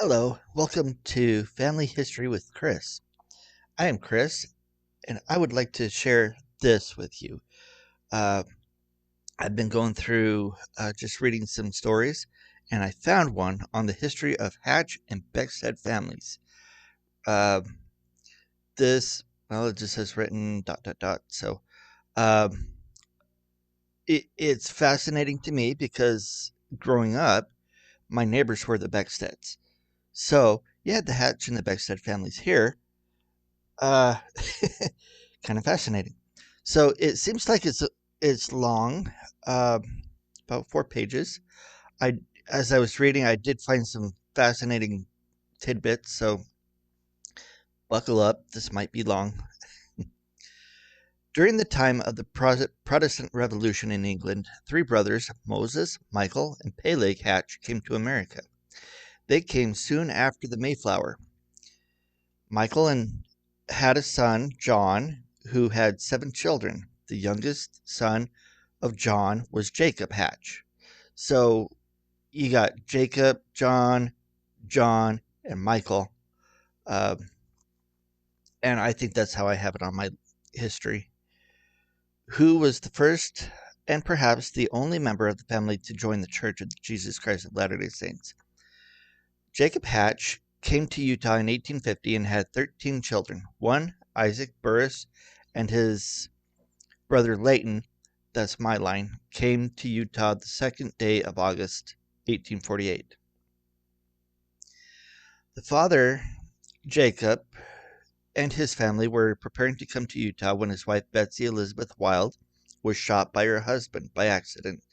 Hello, welcome to Family History with Chris. I am Chris, and I would like to share this with you. Uh, I've been going through just reading some stories, and I found one on the history of Hatch and Beckstead families. Uh, it just says written ... So um, it's fascinating to me because growing up, my neighbors were the Becksteads. So you had the Hatch and the Beckstead families here. Uh, kind of fascinating. So it seems like it's long, uh, about 4 pages. I As I was reading, I did find some fascinating tidbits. So buckle up. This might be long. During the time of the Protestant Revolution in England, three brothers, Moses, Michael, and Peleg Hatch, came to America. They came soon after the Mayflower. Michael had a son, John, who had 7 children. The youngest son of John was Jacob Hatch. So you got Jacob, John, and Michael. Uh, and I think that's how I have it on my history. Who was the first and perhaps the only member of the family to join the Church of Jesus Christ of Latter day Saints? Jacob Hatch came to Utah in 1850 and had 13 children. One, Isaac Burris, and his brother Leighton, that's my line, came to Utah the second day of August, 1848. The father, Jacob, and his family were preparing to come to Utah when his wife, Betsy Elizabeth Wild, was shot by her husband by accident.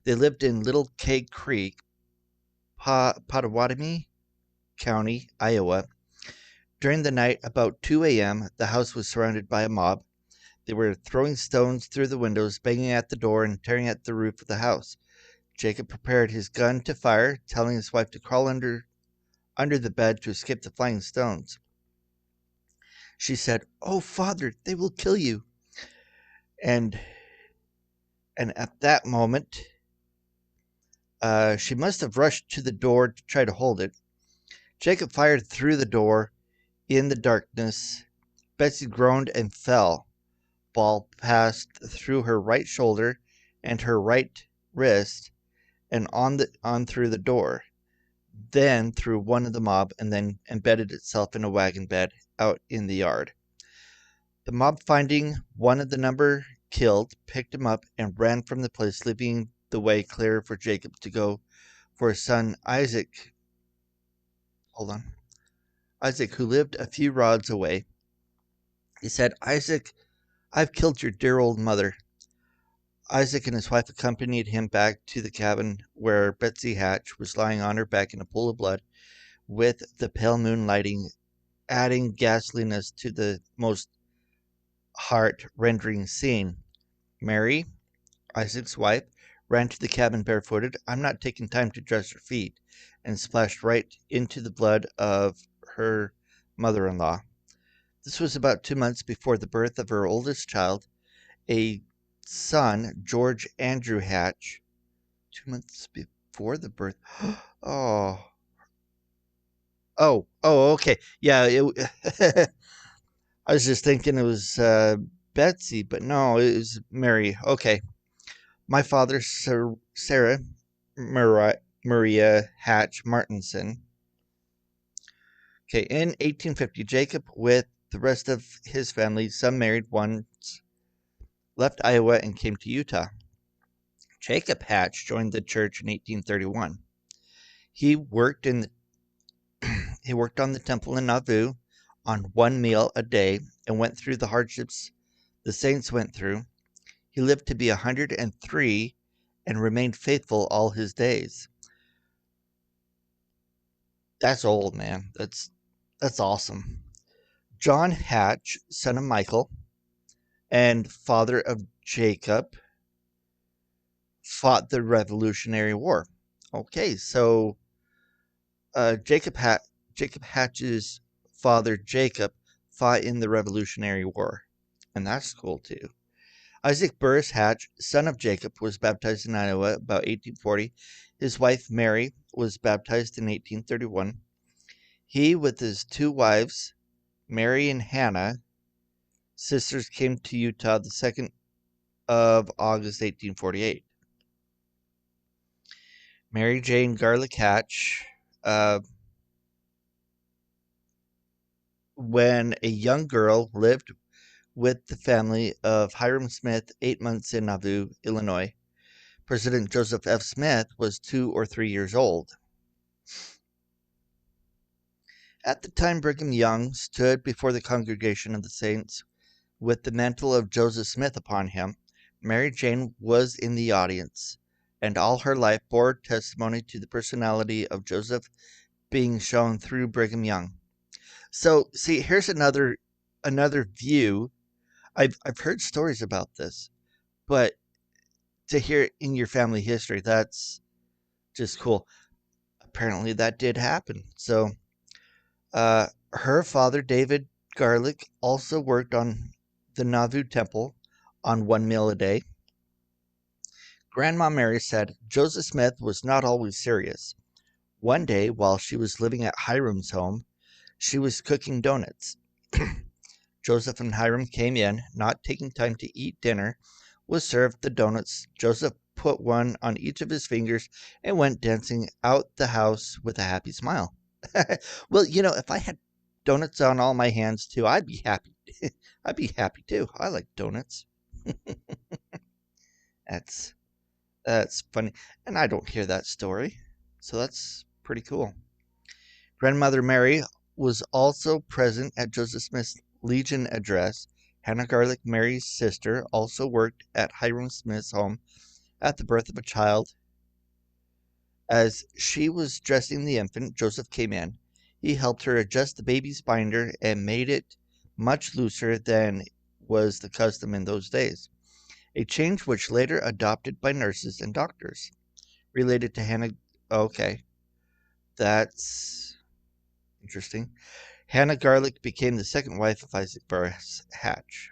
They lived in Little Keg Creek, Pottawatomie County, Iowa. During the night, about 2 a.m., the house was surrounded by a mob. They were throwing stones through the windows, banging at the door, and tearing at the roof of the house. Jacob prepared his gun to fire, telling his wife to crawl under the bed to escape the flying stones. She said, "Oh, father, they will kill you." And at that moment, she must have rushed to the door to try to hold it. Jacob fired through the door in the darkness. Betsy groaned and fell. Ball passed through her right shoulder and her right wrist and on through the door, then through one of the mob, and then embedded itself in a wagon bed out in the yard. The mob, finding one of the number killed, picked him up and ran from the place, leaving the way clear for Jacob to go for his son Isaac. Hold on. Isaac, who lived a few rods away. He said, "Isaac, I've killed your dear old mother." Isaac and his wife accompanied him back to the cabin where Betsy Hatch was lying on her back in a pool of blood, with the pale moon lighting, adding ghastliness to the most heart-rending scene. Mary, Isaac's wife, ran to the cabin barefooted. "I'm not taking time to dress her feet," and splashed right into the blood of her mother-in-law. This was about 2 months before the birth of her oldest child, a son, George Andrew Hatch. 2 months before the birth. Oh, okay. Yeah, I was just thinking it was Betsy, but no, it was Mary. Okay. My father, Sarah Maria Hatch Martinson. Okay, in 1850, Jacob, with the rest of his family, some married ones, left Iowa and came to Utah. Jacob Hatch joined the church in 1831. He worked in he worked on the temple in Nauvoo on one meal a day and went through the hardships the saints went through. He lived to be 103 and remained faithful all his days. That's old, man. That's awesome. John Hatch, son of Michael and father of Jacob, fought the Revolutionary War. Okay, so Jacob Hatch's father Jacob fought in the Revolutionary War, and that's cool too. Isaac Burris Hatch, son of Jacob, was baptized in Iowa about 1840. His wife Mary was baptized in 1831. He, with his two wives, Mary and Hannah, sisters, came to Utah the 2nd of August, 1848. Mary Jane Garlic Hatch, uh, when a young girl, lived with the family of Hiram Smith 8 months in Nauvoo, Illinois. President Joseph F. Smith was 2 or 3 years old. At the time Brigham Young stood before the congregation of the saints with the mantle of Joseph Smith upon him, Mary Jane was in the audience, and all her life bore testimony to the personality of Joseph being shown through Brigham Young. So, see, here's another view. I've heard stories about this, but to hear it in your family history, that's just cool. Apparently, that did happen. So, her father, David Garlick, also worked on the Nauvoo temple on one meal a day. Grandma Mary said Joseph Smith was not always serious. One day, while she was living at Hiram's home, she was cooking donuts. Joseph and Hiram came in, not taking time to eat dinner, was served the donuts. Joseph put one on each of his fingers and went dancing out the house with a happy smile. Well, if I had donuts on all my hands too, I'd be happy. I'd be happy too. I like donuts. That's that's funny. And I don't hear that story. So that's pretty cool. Grandmother Mary was also present at Joseph Smith's Legion address. Hannah Garlick, Mary's sister, also worked at Hiram Smith's home at the birth of a child. As she was dressing the infant, Joseph came in. He helped her adjust the baby's binder and made it much looser than was the custom in those days, a change which later adopted by nurses and doctors. Related to Hannah. Okay, that's interesting. Hannah Garlick became the second wife of Isaac Burris Hatch.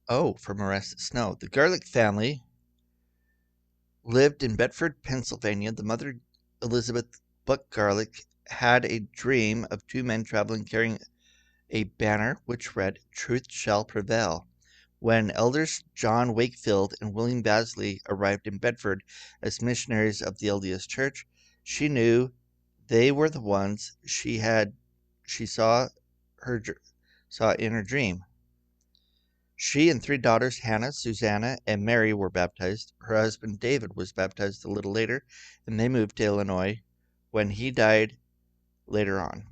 Oh, from Arrested Snow. The Garlick family lived in Bedford, Pennsylvania. The mother, Elizabeth Buck Garlick, had a dream of two men traveling carrying a banner which read, "Truth shall prevail." When elders John Wakefield and William Basley arrived in Bedford as missionaries of the LDS Church, she knew they were the ones she saw in her dream. She and three daughters, Hannah, Susanna, and Mary, were baptized. Her husband David was baptized a little later, and they moved to Illinois when he died later on.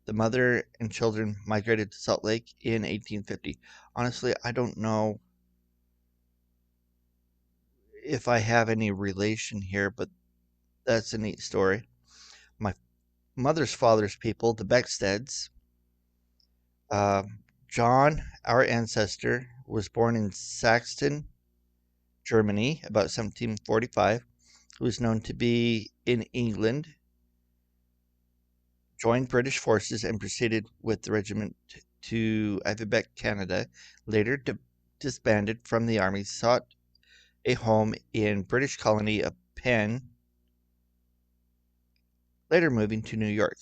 The mother and children migrated to Salt Lake in 1850. Honestly, I don't know if I have any relation here, but that's a neat story. My mother's father's people, the Becksteads. Uh, John, our ancestor, was born in Saxton, Germany, about 1745. Who was known to be in England, joined British forces and proceeded with the regiment to Quebec, Canada. Later disbanded from the army, sought a home in British colony of Penn, later moving to New York.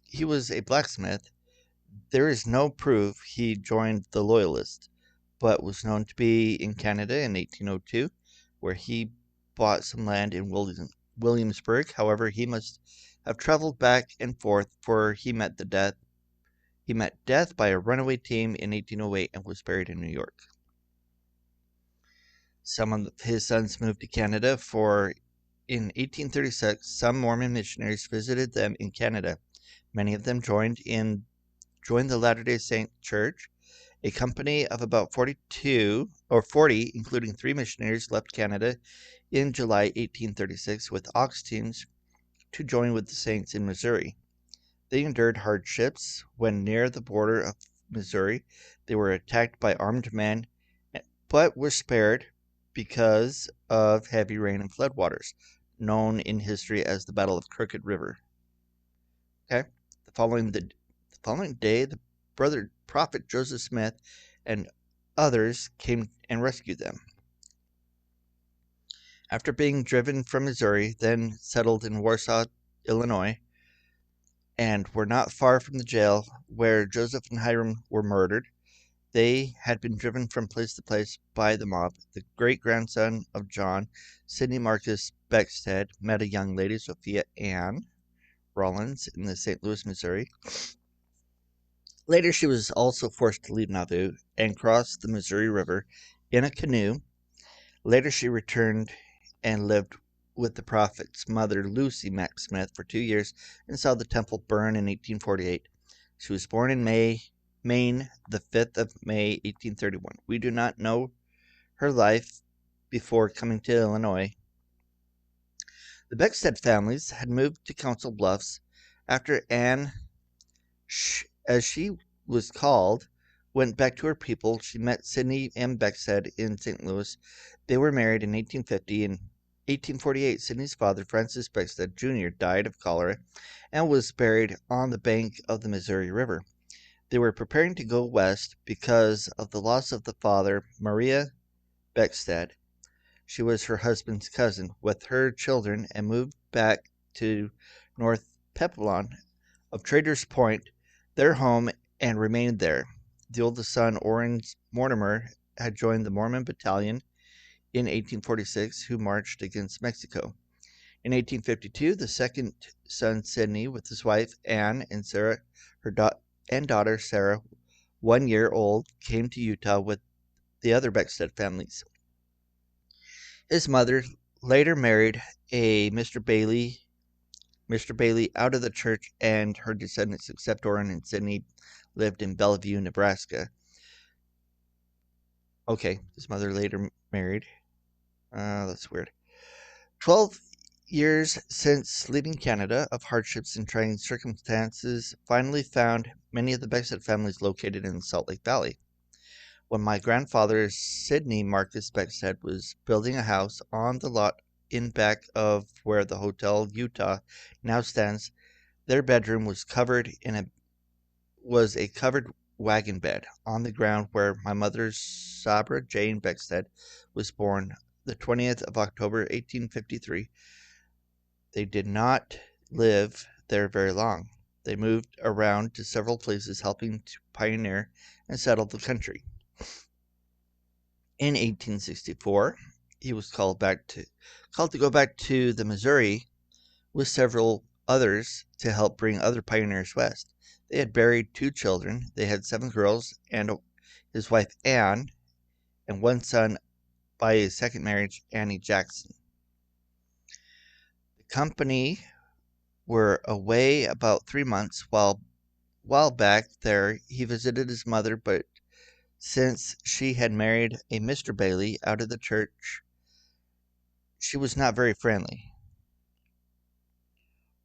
He was a blacksmith. There is no proof he joined the Loyalists, but was known to be in Canada in 1802, where he bought some land in Williamsburg. However, he must have traveled back and forth, for he met death by a runaway team in 1808 and was buried in New York. Some of his sons moved to Canada, for in 1836 some Mormon missionaries visited them in Canada. Many of them joined the Latter-day Saint Church. A company of about 40, including 3 missionaries, left Canada in July 1836 with ox teams to join with the Saints in Missouri. They endured hardships. When near the border of Missouri, they were attacked by armed men, but were spared because of heavy rain and floodwaters, known in history as the Battle of Crooked River. Okay, the following day, the brother prophet Joseph Smith and others came and rescued them. After being driven from Missouri, then settled in Warsaw, Illinois, and were not far from the jail where Joseph and Hiram were murdered. They had been driven from place to place by the mob. The great-grandson of John, Sidney Marcus Beckstead, met a young lady, Sophia Ann Rollins, in the St. Louis, Missouri. Later, she was also forced to leave Nauvoo and cross the Missouri River in a canoe. Later, she returned and lived with the prophet's mother, Lucy Mack Smith, for 2 years and saw the temple burn in 1848. She was born in Maine, the 5th of May, 1831. We do not know her life before coming to Illinois. The Beckstead families had moved to Council Bluffs after Anne, as she was called, went back to her people. She met Sidney M. Beckstead in St. Louis. They were married in 1850. In 1848, Sidney's father, Francis Beckstead Jr., died of cholera and was buried on the bank of the Missouri River. They were preparing to go west because of the loss of the father, Maria Beckstead. She was her husband's cousin, with her children, and moved back to North Peplon of Traders Point, their home, and remained there. The oldest son, Orange Mortimer, had joined the Mormon Battalion in 1846, who marched against Mexico. In 1852, the second son, Sidney, with his wife, Anne, and Sarah, her daughter, Sarah, 1 year old, came to Utah with the other Beckstead families. His mother later married a Mr. Bailey out of the church, and her descendants, except Orrin and Sidney, lived in Bellevue, Nebraska. Okay, his mother later married. That's weird. 12 years since leaving Canada of hardships and trying circumstances, finally found many of the Beckstead families located in the Salt Lake Valley. When my grandfather, Sidney Marcus Beckstead, was building a house on the lot in back of where the Hotel Utah now stands, their bedroom was a covered wagon bed on the ground where my mother, Sabra Jane Beckstead, was born the 20th of October, 1853. They did not live there very long. They moved around to several places, helping to pioneer and settle the country. In 1864, he was called to go back to the Missouri with several others to help bring other pioneers west. They had buried 2 children. They had 7 girls and his wife Anne, and 1 son by his second marriage, Annie Jackson. The company were away about 3 months. While back there, he visited his mother, but since she had married a Mr. Bailey out of the church, she was not very friendly.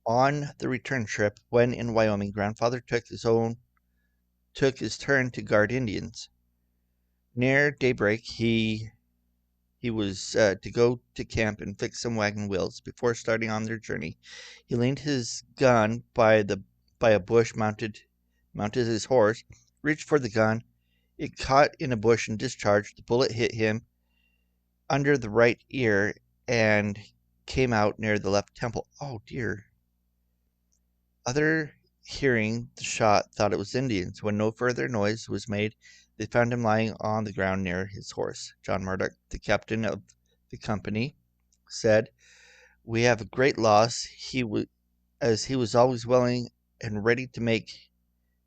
On the return trip, when in Wyoming, grandfather took his turn to guard Indians. Near daybreak, he was to go to camp and fix some wagon wheels. Before starting on their journey, he leaned his gun by a bush, mounted his horse, reached for the gun. It caught in a bush and discharged. The bullet hit him under the right ear and came out near the left temple. Oh dear. Other hearing the shot thought it was Indians. When no further noise was made, they found him lying on the ground near his horse. John Murdoch, the captain of the company, said, "We have a great loss. As he was always willing and ready to make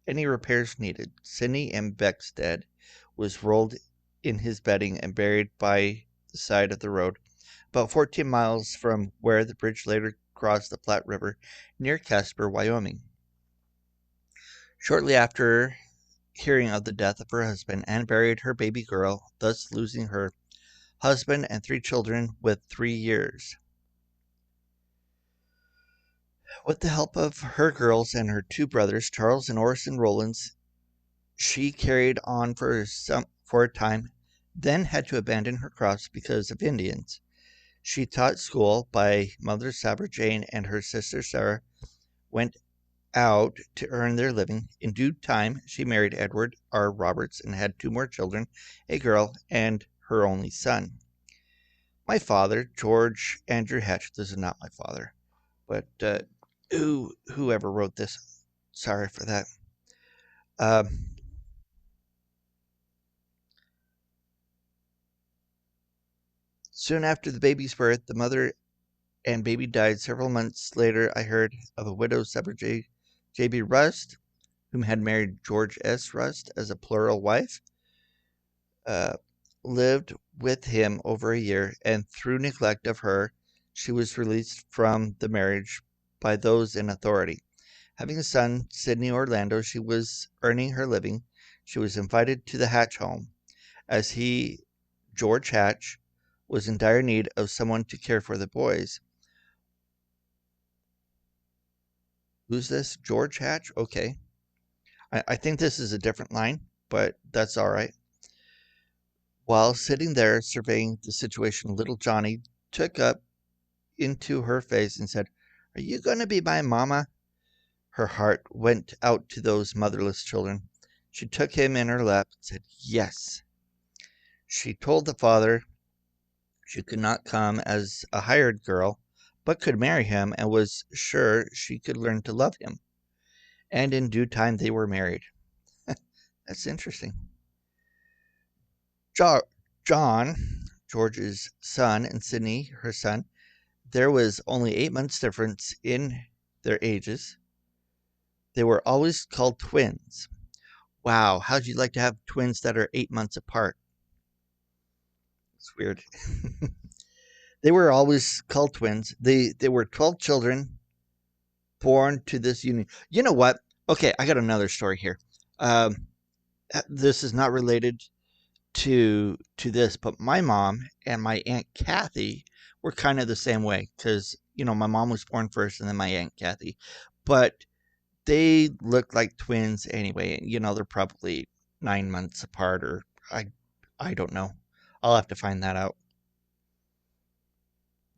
any repairs needed." Sidney M. Beckstead was rolled in his bedding and buried by the side of the road, about 14 miles from where the bridge later crossed the Platte River near Casper, Wyoming. Shortly after hearing of the death of her husband, Anne buried her baby girl, thus losing her husband and 3 children with 3 years. With the help of her girls and her 2 brothers, Charles and Orson Rollins, she carried on for a time, then had to abandon her crops because of Indians. She taught school by Mother Sabra Jane, and her sister Sarah went out to earn their living. In due time, she married Edward R. Roberts and had 2 more children, a girl and her only son. My father, George Andrew Hatch, this is not my father, but whoever wrote this, Sorry for that. Um, Soon after the baby's birth, the mother and baby died. Several months later, I heard of a widow, Deborah J.B. Rust, whom had married George S. Rust as a plural wife, uh, lived with him over a year, and through neglect of her, she was released from the marriage by those in authority. Having a son, Sidney Orlando, she was earning her living. She was invited to the Hatch home, as George Hatch, was in dire need of someone to care for the boys. Who's this? George Hatch? Okay. I think this is a different line, but that's all right. While sitting there surveying the situation, little Johnny took up into her face and said, "Are you going to be my mama?" Her heart went out to those motherless children. She took him in her lap and said, "Yes." She told the father she could not come as a hired girl, but could marry him and was sure she could learn to love him. And in due time they were married. That's interesting. Jo- John, George's son, and Sidney, her son, there was only 8 months difference in their ages. They were always called twins. Wow, how'd you like to have twins that are 8 months apart? It's weird. They were always called twins. They were 12 children born to this union. You know what? Okay, I got another story here. Um, this is not related to this, but my mom and my aunt Kathy were kind of the same way because my mom was born first, and then my aunt Kathy, but they look like twins anyway. They're probably 9 months apart, or I I don't know. I'll have to find that out.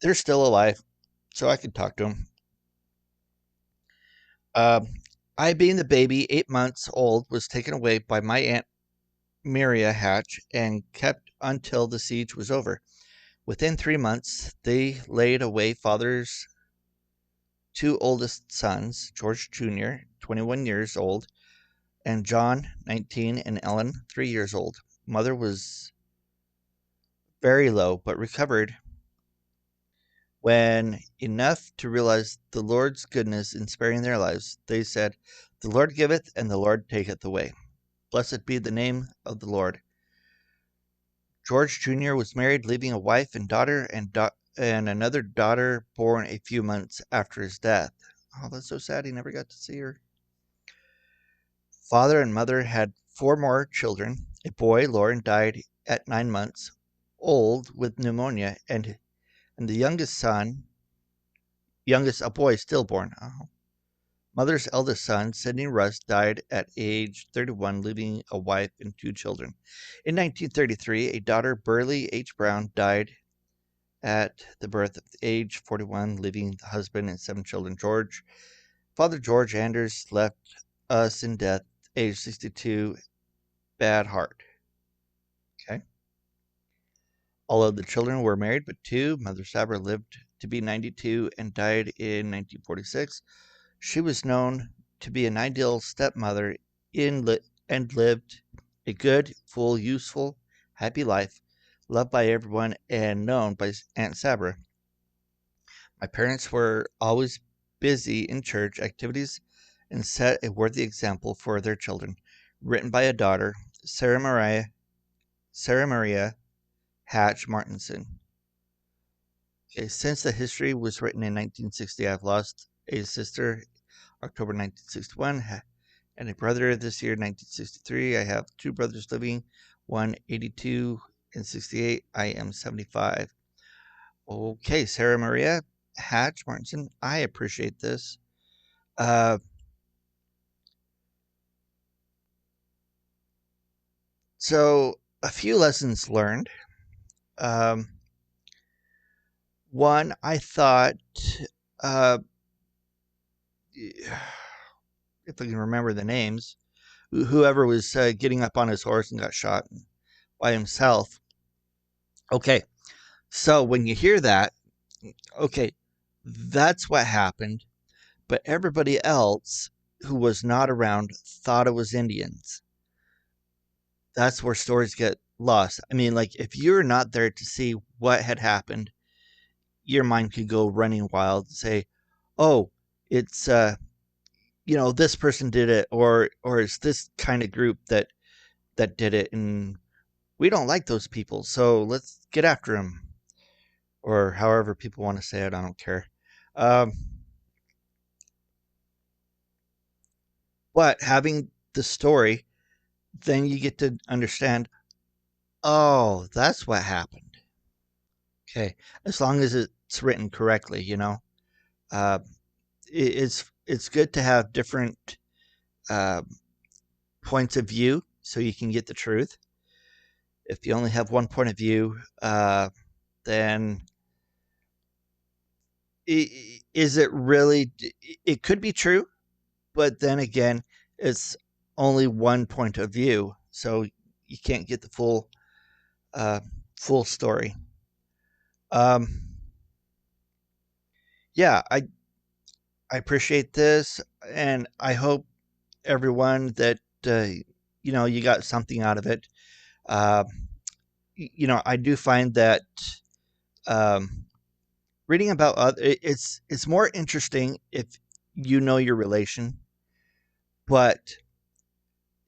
They're still alive, so I could talk to them. Um, I, being the baby, 8 months old, was taken away by my aunt Maria Hatch and kept until the siege was over. Within 3 months, they laid away father's two oldest sons, George Jr., 21 years old, and John, 19, and Ellen, 3 years old. Mother was very low, but recovered when enough to realize the Lord's goodness in sparing their lives. They said, "The Lord giveth, and the Lord taketh away. Blessed be the name of the Lord." George Jr. was married, leaving a wife and daughter, and another daughter born a few months after his death. Oh, that's so sad. He never got to see her. Father and mother had four more children. A boy, Lauren, died at 9 months old with pneumonia, and the youngest, a boy, stillborn. Oh. Mother's eldest son, Sidney Russ, died at age 31, leaving a wife and two children. In 1933, a daughter, Burley H. Brown, died at the birth of age 41, leaving the husband and seven children. Father George Anders left us in death, age 62, bad heart. Okay. All of the children were married but two. Mother Sabra lived to be 92 and died in 1946. She was known to be an ideal stepmother and lived a good, full, useful, happy life, loved by everyone and known by Aunt Sabra. My parents were always busy in church activities and set a worthy example for their children. Written by a daughter, Sarah Maria Hatch Martinson. Okay, since the history was written in 1960, I've lost a sister, October 1961, and a brother this year, 1963. I have two brothers living, one 82 and 68. I am 75. Okay, Sarah Maria Hatch Martinson, I appreciate this. Uh, so, a few lessons learned. Um, One, I thought, uh, if I can remember the names, whoever was getting up on his horse and got shot by himself. Okay, so when you hear that, okay, that's what happened. But everybody else, who was not around thought it was Indians. That's where stories get lost. I mean, like, if you're not there to see what had happened, your mind could go running wild and say, oh, it's, this person did it, or it's this kind of group that did it, and we don't like those people, so let's get after them, or however people want to say it. I don't care. Um, but having the story, then you get to understand, oh, that's what happened. Okay, as long as it's written correctly, uh, it's good to have different uh, points of view so you can get the truth. If you only have one point of view, then is it really? It could be true, but then again, it's only one point of view, so you can't get the uh, full story. Um, yeah, I appreciate this, and I hope everyone that you got something out of it. Uh, I do find that um, reading about it's more interesting if you know your relation, but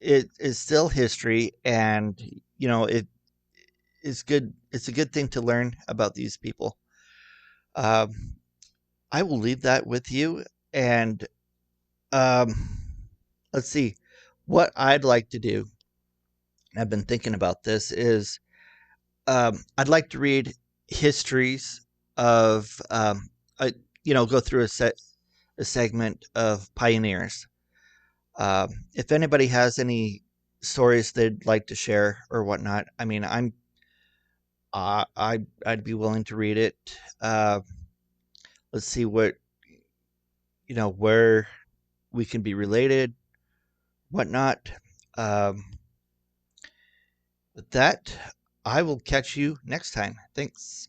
it is still history, and it is good. It's a good thing to learn about these people. Um, I will leave that with you, and um, let's see what I'd like to do. I've been thinking about this is I'd like to read histories of go through a segment of pioneers. If anybody has any stories they'd like to share or whatnot, I mean, I'd be willing to read it. Let's see what where we can be related, whatnot. Um, with that, I will catch you next time. Thanks.